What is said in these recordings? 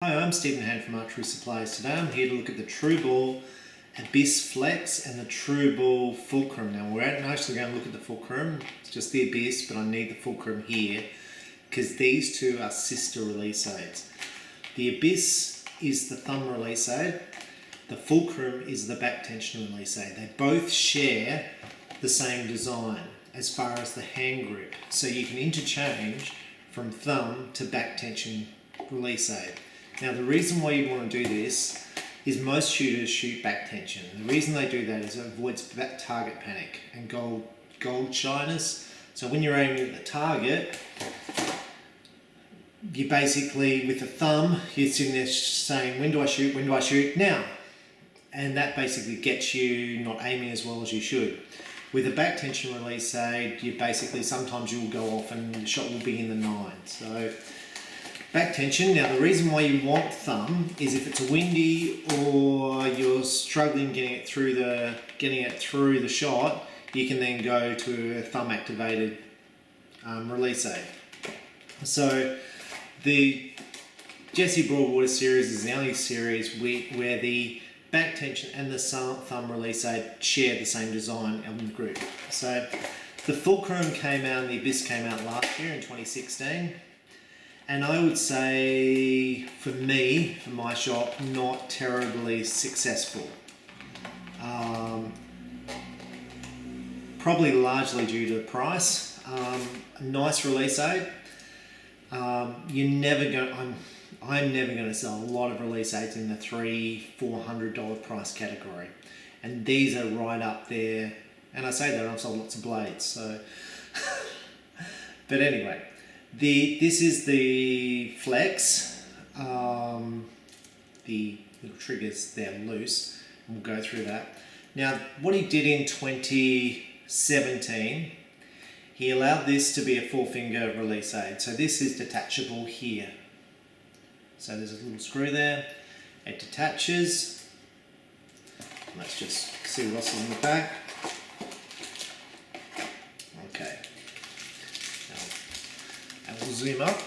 Hi, I'm Stephen Hand from Archery Supplies. Today I'm here to look at the TRU Ball Abyss Flex and the TRU Ball Fulkram. Now we're actually going to look at the Fulkram, it's just the Abyss, but I need the Fulkram here because these two are sister release aids. The Abyss is the thumb release aid, the Fulkram is the back tension release aid. They both share the same design as far as the hand grip, so you can interchange from thumb to back tension release aid. Now the reason why you want to do this is most shooters shoot back tension. The reason they do that is it avoids target panic and gold shyness. So when you're aiming at the target, you basically, with the thumb, you're sitting there saying, when do I shoot, now. And that basically gets you not aiming as well as you should. With a back tension release aid, you basically, sometimes you'll go off and the shot will be in the 9. So back tension. Now the reason why you want thumb is if it's windy or you're struggling getting it through the shot, you can then go to a thumb activated release aid. So the Jesse Broadwater series is the only series where the back tension and the thumb release aid share the same design and group. So the Fulkram came out and the Abyss came out last year in 2016. And I would say, for me, for my shop, not terribly successful. Probably largely due to the price. A nice release aid. I'm never going to sell a lot of release aids in the $300-400 price category. And these are right up there. And I say that I've sold lots of blades, so. But anyway. This is the flex, the little triggers, they're loose, and we'll go through that. Now, what he did in 2017, he allowed this to be a 4-finger release aid. So this is detachable here. So there's a little screw there, it detaches. Let's just see what else is in the back. Okay. And we'll zoom up.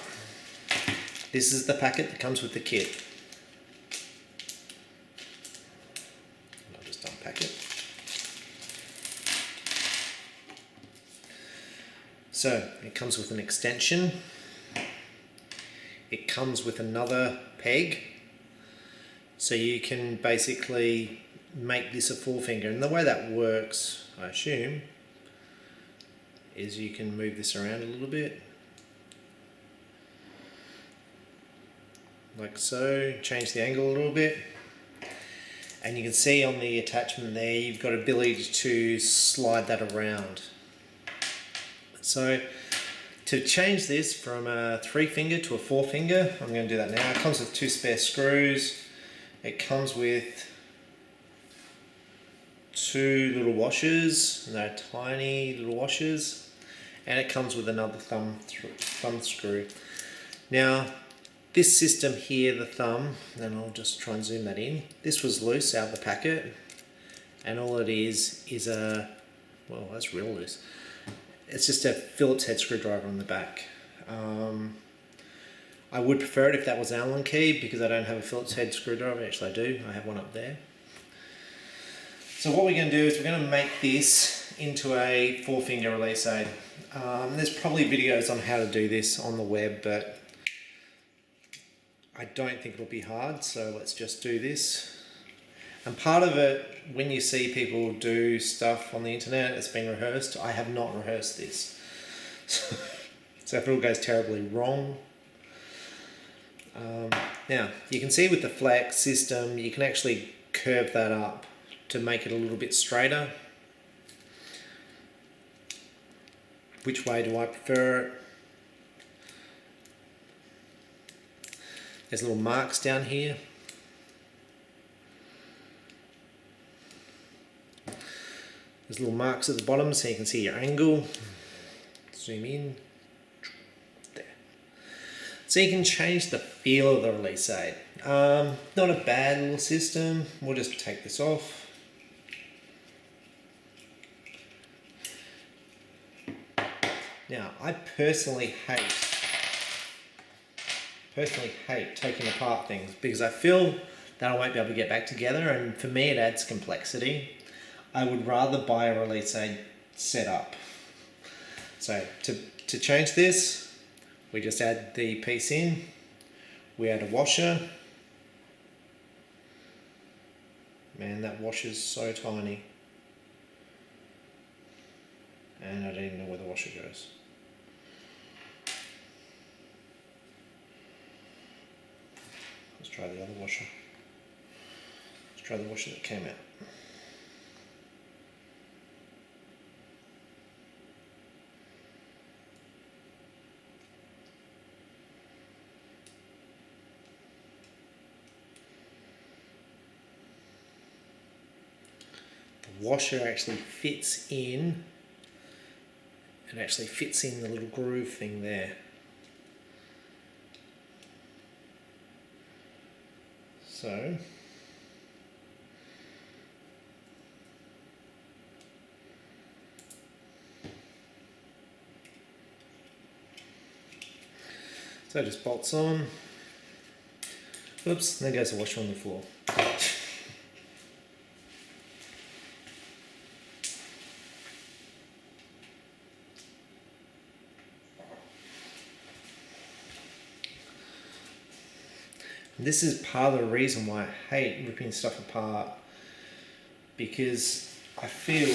This is the packet that comes with the kit. I'll just unpack it. So it comes with an extension. It comes with another peg. So you can basically make this a 4-finger. And the way that works, I assume, is you can move this around a little bit. Like so, change the angle a little bit, and you can see on the attachment there you've got ability to slide that around. So to change this from a 3-finger to a 4-finger, I'm going to do that now. It comes with 2 spare screws, it comes with 2 little washers, they're tiny little washers, and it comes with another thumb screw. Now this system here, the thumb, and I'll just try and zoom that in. This was loose out of the packet, and all it is a, well, that's real loose. It's just a Phillips head screwdriver on the back. I would prefer it if that was an Allen key because I don't have a Phillips head screwdriver. Actually I do, I have one up there. So what we're going to do is we're going to make this into a 4-finger release aid. There's probably videos on how to do this on the web, but I don't think it'll be hard, so let's just do this. And part of it, when you see people do stuff on the internet, it's been rehearsed. I have not rehearsed this. So if it all goes terribly wrong. Now, you can see with the flex system, you can actually curve that up to make it a little bit straighter. Which way do I prefer it? There's little marks down here. There's little marks at the bottom so you can see your angle. Zoom in. There. So you can change the feel of the release aid. Not a bad little system. We'll just take this off. Now, I personally hate personally hate taking apart things because I feel that I won't be able to get back together, and for me it adds complexity. I would rather buy a release aid set up. So to change this, we just add the piece in, we add a washer. Man, that washer's so tiny. And I don't even know where the washer goes. Let's try the other washer. Let's try the washer that came out. The washer actually fits in. It actually fits in the little groove thing there. So it just bolts on. Oops, there goes the washer on the floor. This is part of the reason why I hate ripping stuff apart, because I feel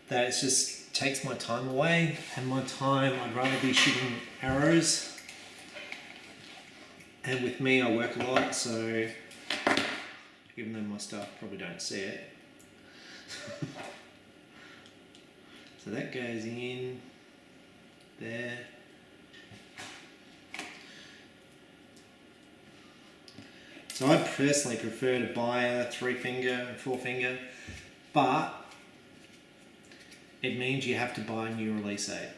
that it just takes my time away, and my time I'd rather be shooting arrows, and with me I work a lot, so even though my staff probably don't see it. So that goes in there. So I personally prefer to buy a 3-finger, 4-finger, but it means you have to buy a new release aid.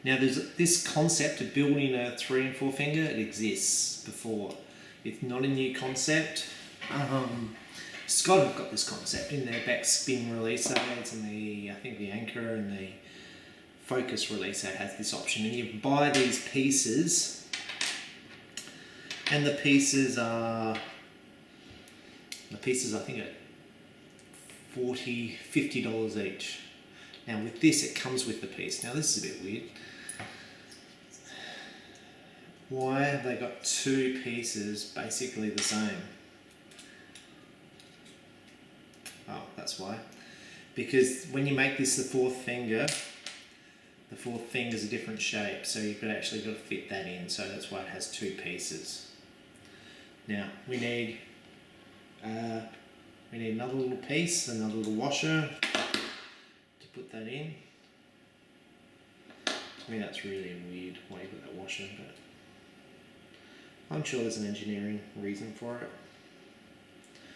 Now there's this concept of building a 3 and 4-finger, it exists before. It's not a new concept. Scott have got this concept in their back spin release aids, and I think the Anchor and the Focus release aid has this option, and you buy these pieces. And the pieces I think are $40, $50 each. Now with this, it comes with the piece. Now this is a bit weird. Why have they got 2 pieces basically the same? Oh, that's why. Because when you make this the 4th finger, the 4th finger's a different shape, so you've actually got to fit that in. So that's why it has 2 pieces. Now we need another little piece, another little washer to put that in. To me that's really a weird way to put that washer, but I'm sure there's an engineering reason for it.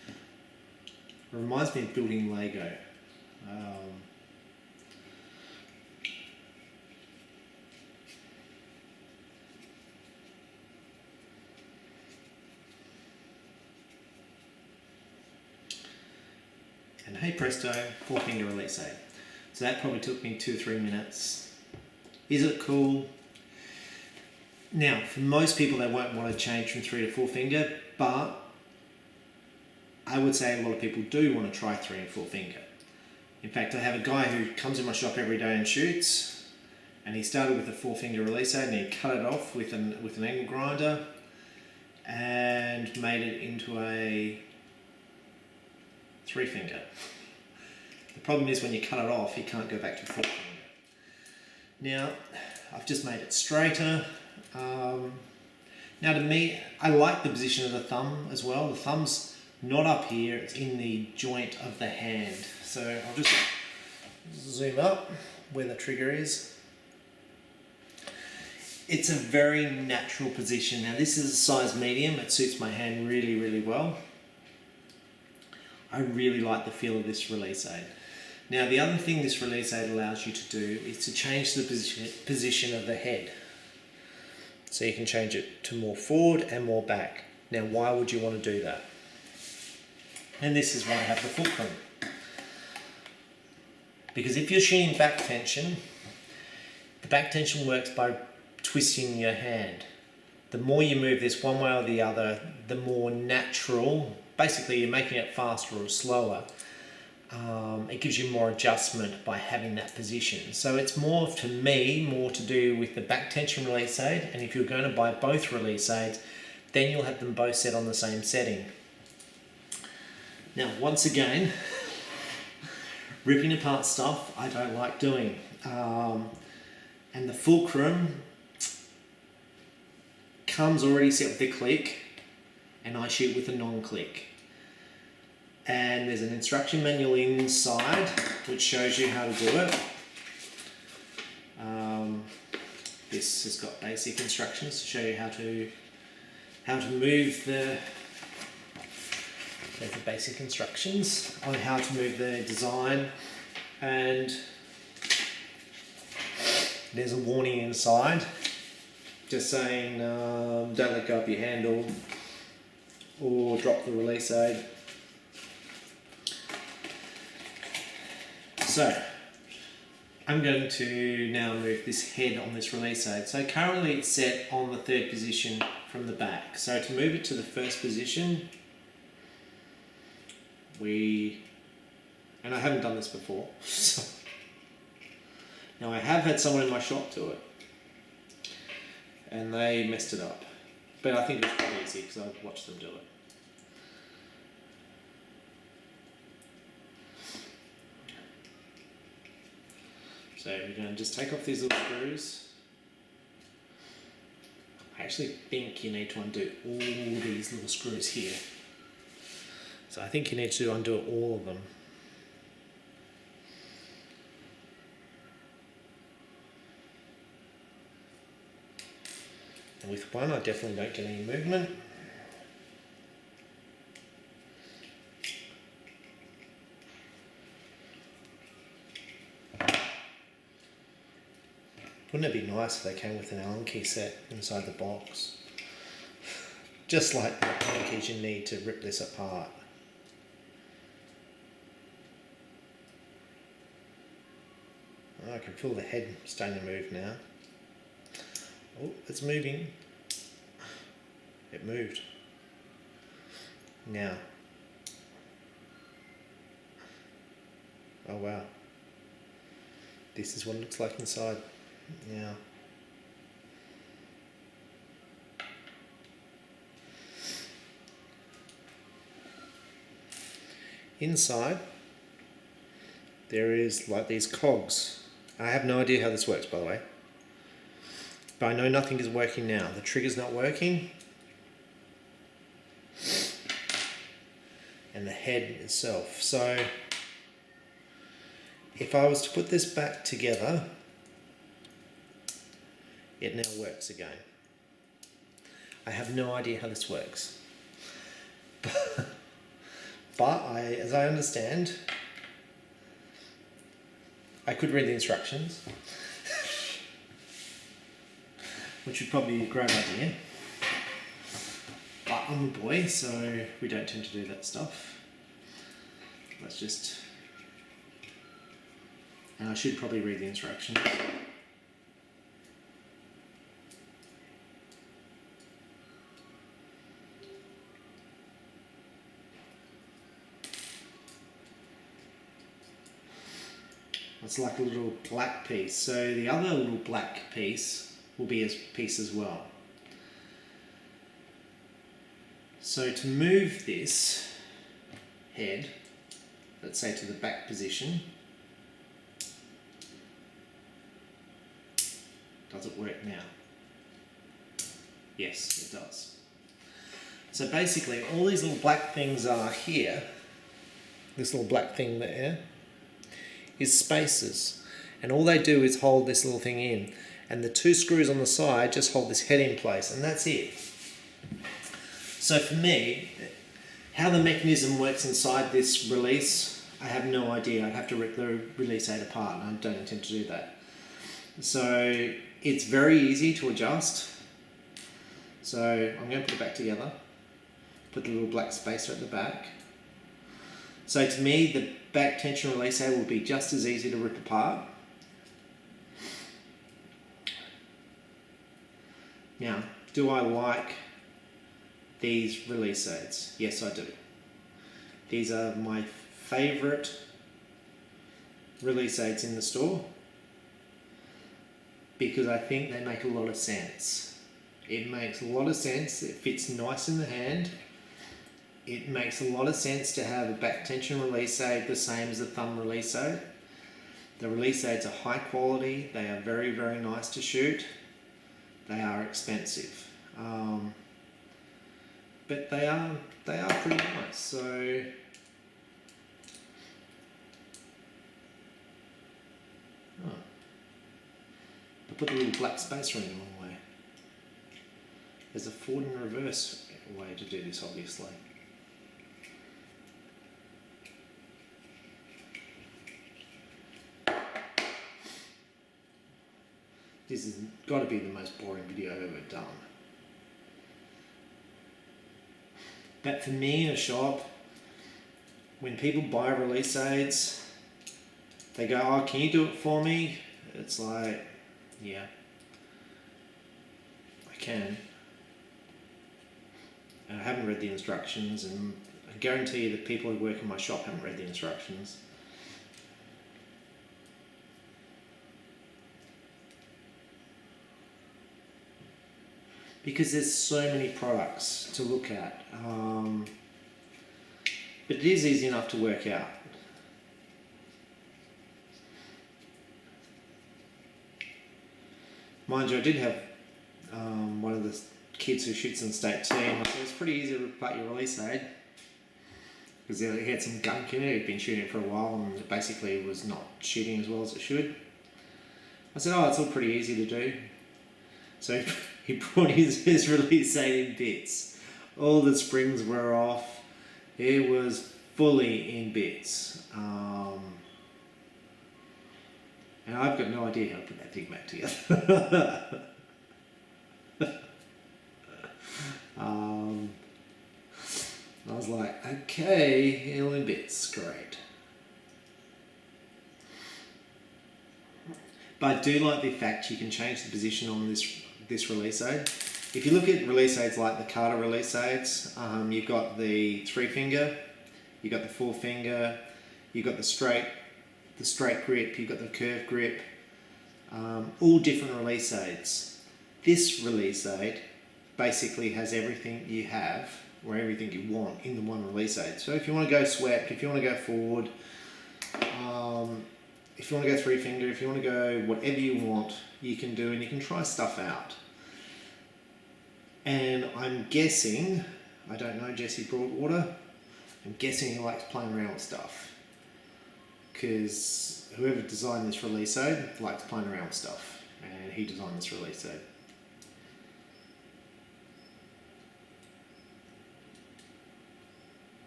It reminds me of building Lego. And hey presto, 4-finger release aid. So that probably took me 2 or 3 minutes. Is it cool? Now, for most people they won't want to change from 3 to 4-finger, but I would say a lot of people do want to try 3 and 4-finger. In fact, I have a guy who comes in my shop every day and shoots, and he started with a 4-finger release aid and he cut it off with an angle grinder and made it into a 3-finger. The problem is when you cut it off, you can't go back to 4-finger. Now, I've just made it straighter. Now to me, I like the position of the thumb as well. The thumb's not up here, it's in the joint of the hand. So I'll just zoom up where the trigger is. It's a very natural position. Now this is a size medium, it suits my hand really, really well. I really like the feel of this release aid. Now the other thing this release aid allows you to do is to change the position of the head. So you can change it to more forward and more back. Now why would you want to do that? And this is why I have the fulcrum. Because if you're shooting back tension, the back tension works by twisting your hand. The more you move this one way or the other, the more natural, basically you're making it faster or slower. It gives you more adjustment by having that position. So it's more, to me, more to do with the back tension release aid, and if you're going to buy both release aids, then you'll have them both set on the same setting. Now, once again, ripping apart stuff I don't like doing. And the Fulkram comes already set with the click, and I shoot with a non-click. And there's an instruction manual inside which shows you how to do it. This has got basic instructions to show you how to move the. There's the basic instructions on how to move the design, and there's a warning inside just saying don't let go of your handle or drop the release aid. So I'm going to now move this head on this release aid. So currently it's set on the 3rd position from the back. So to move it to the 1st position, and I haven't done this before, so now I have had someone in my shop do it and they messed it up, but I think it's quite easy because I've watched them do it. So we're going to just take off these little screws. I actually think you need to undo all these little screws here. So I think you need to undo all of them. And with one I definitely don't get any movement. Wouldn't it be nice if they came with an Allen key set inside the box? Just like the Allen keys you need to rip this apart. I can feel the head starting to move now. Oh, it's moving. It moved. Now. Oh wow. This is what it looks like inside. Now. Inside, there is like these cogs. I have no idea how this works, by the way. But I know nothing is working now. The trigger's not working. And the head itself. So, if I was to put this back together, it now works again. I have no idea how this works. But as I understand, I could read the instructions, which would probably be a great idea. But I'm a boy, so we don't tend to do that stuff. Let's just... And I should probably read the instructions. It's like a little black piece. So the other little black piece will be a piece as well. So to move this head, let's say to the back position, does it work now? Yes, it does. So basically all these little black things are here, this little black thing there, is spacers, and all they do is hold this little thing in, and the 2 screws on the side just hold this head in place, and that's it. So for me, how the mechanism works inside this release, I have no idea. I'd have to rip the release aid apart, and I don't intend to do that. So it's very easy to adjust. So I'm going to put it back together, put the little black spacer at the back. So to me, the back tension release aid will be just as easy to rip apart. Now, do I like these release aids? Yes, I do. These are my favourite release aids in the store because I think they make a lot of sense. It makes a lot of sense. It fits nice in the hand. It makes a lot of sense to have a back tension release aid the same as a thumb release aid. The release aids are high quality. They are very, very nice to shoot. They are expensive. But they are pretty nice. So I put the little black spacer in the wrong way. There's a forward and reverse way to do this, obviously. This has got to be the most boring video I've ever done. But for me in a shop, when people buy release aids, they go, oh, can you do it for me? It's like, yeah, I can. And I haven't read the instructions, and I guarantee you that people who work in my shop haven't read the instructions. Because there's so many products to look at. But it is easy enough to work out. Mind you, I did have one of the kids who shoots in the state team. So it's pretty easy to replace your release aid because he had some gunk in it. He'd been shooting it for a while and it basically was not shooting as well as it should. I said, oh, it's all pretty easy to do. So he brought his release aid in bits. All the springs were off. It was fully in bits. And I've got no idea how to put that thing back together. I was like, okay, all in bits, great. But I do like the fact you can change the position on this release aid. If you look at release aids like the Carter release aids, you've got the 3-finger, you've got the 4-finger, you've got the straight grip, you've got the curved grip, all different release aids. This release aid basically has everything you have or everything you want in the one release aid. So if you want to go swept, if you want to go forward, if you want to go 3-finger, if you want to go whatever you want, you can do, and you can try stuff out. And I'm guessing, I don't know Jesse Broadwater, I'm guessing he likes playing around with stuff. Because whoever designed this release aid likes playing around with stuff. And he designed this release aid.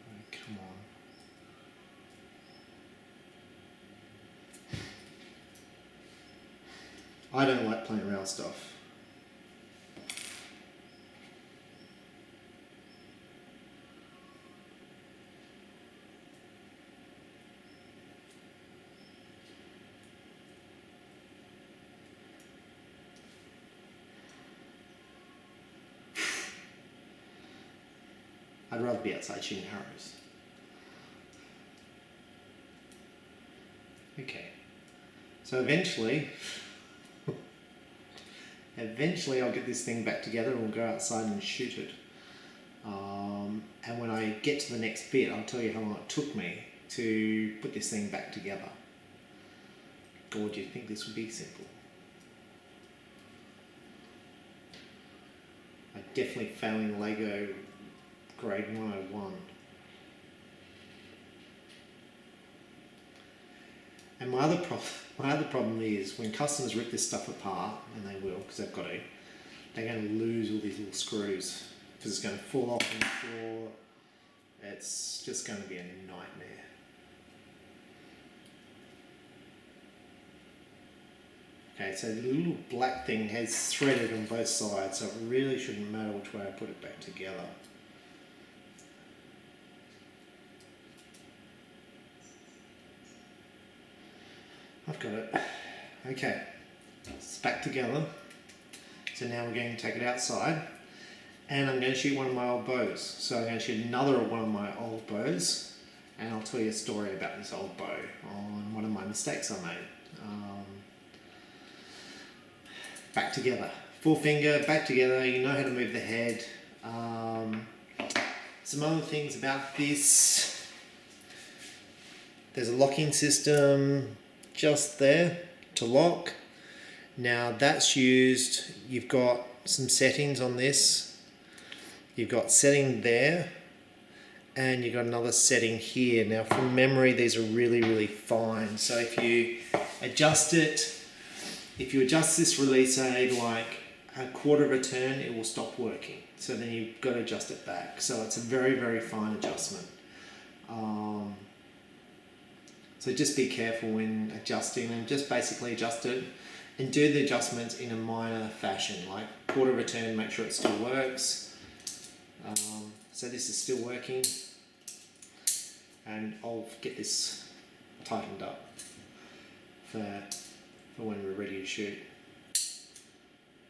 Oh, come on. I don't like playing around with stuff. I'd rather be outside shooting arrows. Okay, so eventually I'll get this thing back together and we'll go outside and shoot it. And when I get to the next bit, I'll tell you how long it took me to put this thing back together. God, you'd think this would be simple. I definitely failed in Lego grade 101. And my other problem is when customers rip this stuff apart, and they will because they've got to, they're going to lose all these little screws because it's going to fall off on the floor. It's just going to be a nightmare. Okay, so the little black thing has threaded on both sides, so it really shouldn't matter which way I put it back together. I've got it. Okay, it's back together. So So now we're going to take it outside, and I'm going to shoot one of my old bows. So I'm going to shoot another one of my old bows, and I'll tell you a story about this old bow on one of my mistakes I made. Back together, full finger, back together, you know how to move the head. Some other things about this, there's a locking system just there to lock. Now that's used, you've got some settings on this. You've got setting there, and you've got another setting here. Now from memory, these are really fine. So if you adjust it, if you adjust this release aid like a quarter of a turn, it will stop working. So then you've got to adjust it back. So it's a very fine adjustment. So just be careful when adjusting, and just basically adjust it and do the adjustments in a minor fashion, like quarter of a turn, make sure it still works. So this is still working, and I'll get this tightened up for when we're ready to shoot.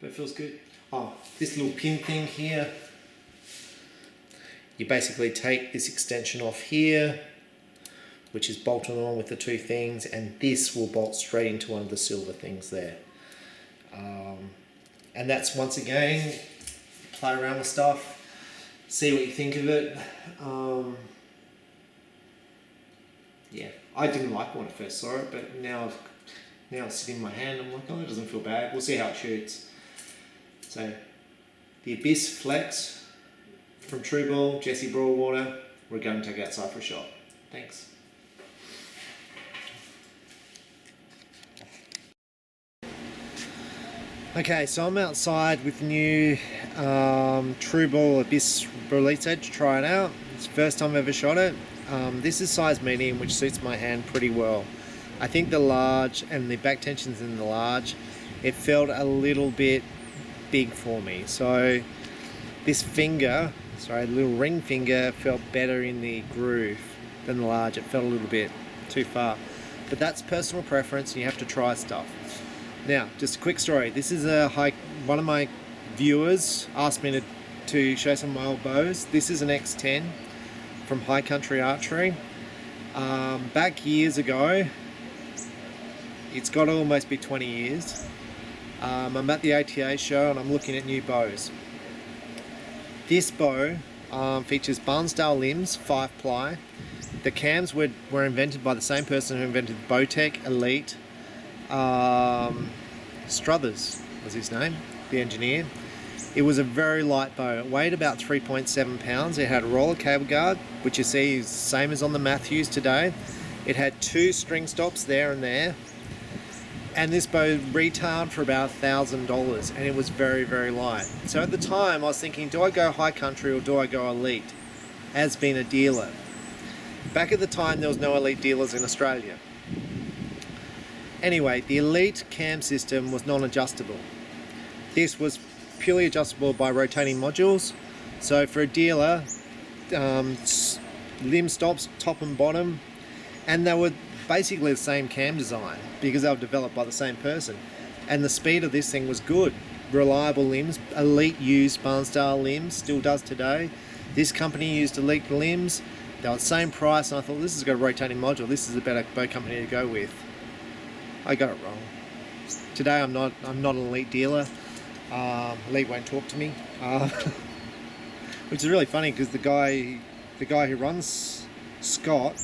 But it feels good. Oh, this little pin thing here, you basically take this extension off here, which is bolted on with the two things, and this will bolt straight into one of the silver things there. And that's, once again, play around with stuff, see what you think of it. Yeah, I didn't like it when I first saw it, but now it's sitting in my hand, I'm like, oh, it doesn't feel bad. We'll see how it shoots. So, the Abyss Flex from TRU Ball, Jesse Broadwater. We're going to take it outside for a shot. Thanks. Okay, so I'm outside with new TRU Ball Abyss release aid to try it out. It's the first time I've ever shot it. This is size medium, which suits my hand pretty well. I think the large and the back tensions in the large, it felt a little bit big for me. So this finger, sorry, the little ring finger, felt better in the groove than the large. It felt a little bit too far. But that's personal preference, and you have to try stuff. Now, just a quick story. This is one of my viewers asked me to show some of my old bows. This is an X10 from High Country Archery. Back years ago, it's got to almost be 20 years. I'm at the ATA show and I'm looking at new bows. This bow features Lonsdale limbs, 5-ply. The cams were invented by the same person who invented Bowtech Elite. Struthers was his name, the engineer. It was a very light bow. It weighed about 3.7 pounds. It had a roller cable guard, which you see is the same as on the Matthews today. It had 2 string stops there and there. And this bow retailed for about $1,000, and it was very light. So at the time I was thinking, do I go High Country or do I go Elite, as being a dealer? Back at the time there was no Elite dealers in Australia. Anyway, the Elite cam system was non-adjustable. This was purely adjustable by rotating modules. So for a dealer, limb stops, top and bottom, and they were basically the same cam design because they were developed by the same person. And the speed of this thing was good. Reliable limbs. Elite used Lonsdale limbs, still does today. This company used Elite limbs. They were the same price, and I thought, this has got a rotating module. This is a better bow company to go with. I got it wrong. Today I'm not an Elite dealer. Elite won't talk to me, which is really funny because the guy who runs Scott,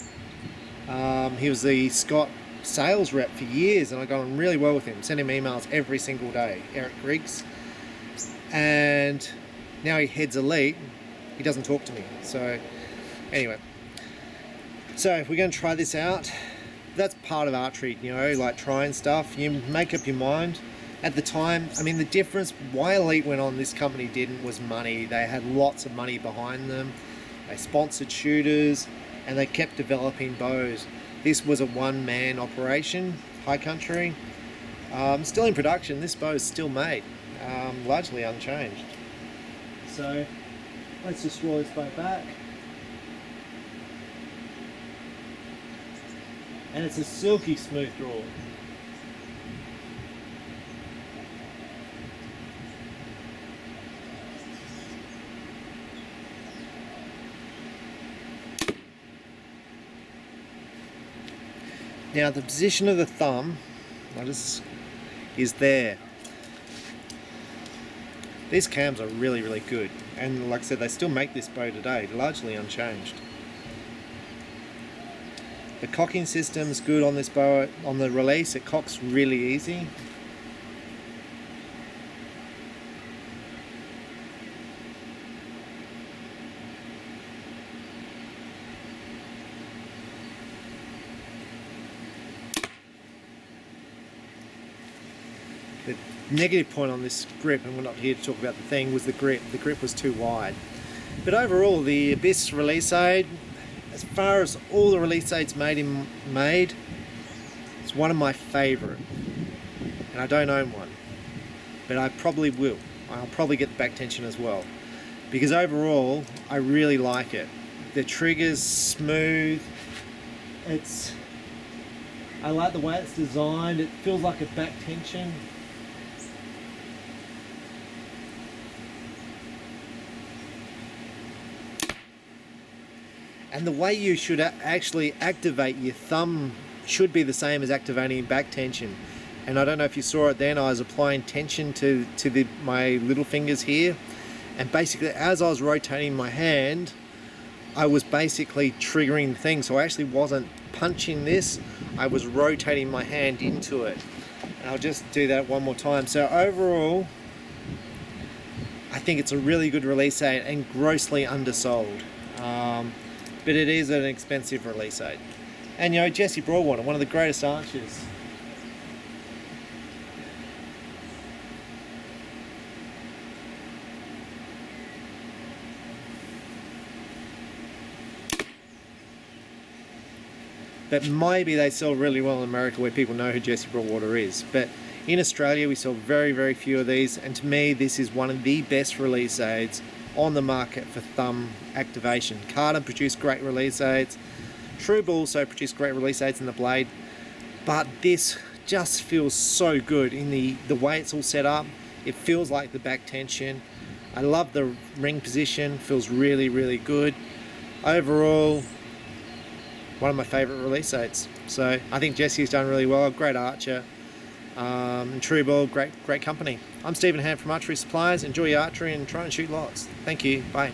he was the Scott sales rep for years, and I got on really well with him. Sent him emails every single day, Eric Griggs, and now he heads Elite. He doesn't talk to me. So anyway, so we're going to try this out. That's part of archery, you know, like trying stuff. You make up your mind. At the time, I mean, the difference, why Elite went on, this company didn't, was money. They had lots of money behind them. They sponsored shooters, and they kept developing bows. This was a one-man operation, High Country. Still in production. This bow is still made, largely unchanged. So let's just roll this bow back. And it's a silky smooth draw. Now the position of the thumb, is there. These cams are really, really good, and like I said, they still make this bow today, largely unchanged. The cocking system's good on this bow. On the release, it cocks really easy. The negative point on this grip, and we're not here to talk about the thing, was the grip. The grip was too wide. But overall, the Abyss release aid, as far as all the release aids made, it's one of my favourite. And I don't own one, but I probably will. I'll probably get the back tension as well, because overall, I really like it. The trigger's smooth. I like the way it's designed. It feels like a back tension. And the way you should actually activate your thumb should be the same as activating back tension. And I don't know if you saw it then, I was applying tension to my little fingers here. And basically, as I was rotating my hand, I was basically triggering the thing. So I actually wasn't punching this, I was rotating my hand into it. And I'll just do that one more time. So overall, I think it's a really good release aid and grossly undersold. But it is an expensive release aid. And you know, Jesse Broadwater, one of the greatest archers. But maybe they sell really well in America where people know who Jesse Broadwater is. But in Australia we sell very, very few of these, and to me this is one of the best release aids on the market for thumb activation. Carter produced great release aids. TRU Ball also produced great release aids in the blade. But this just feels so good in the way it's all set up. It feels like the back tension. I love the ring position, feels really, really good. Overall, one of my favourite release aids. So I think Jesse's done really well, great archer. And TRU Ball, great company. I'm Stephen Ham from Archery Supplies. Enjoy your archery and try and shoot lots. Thank you. Bye.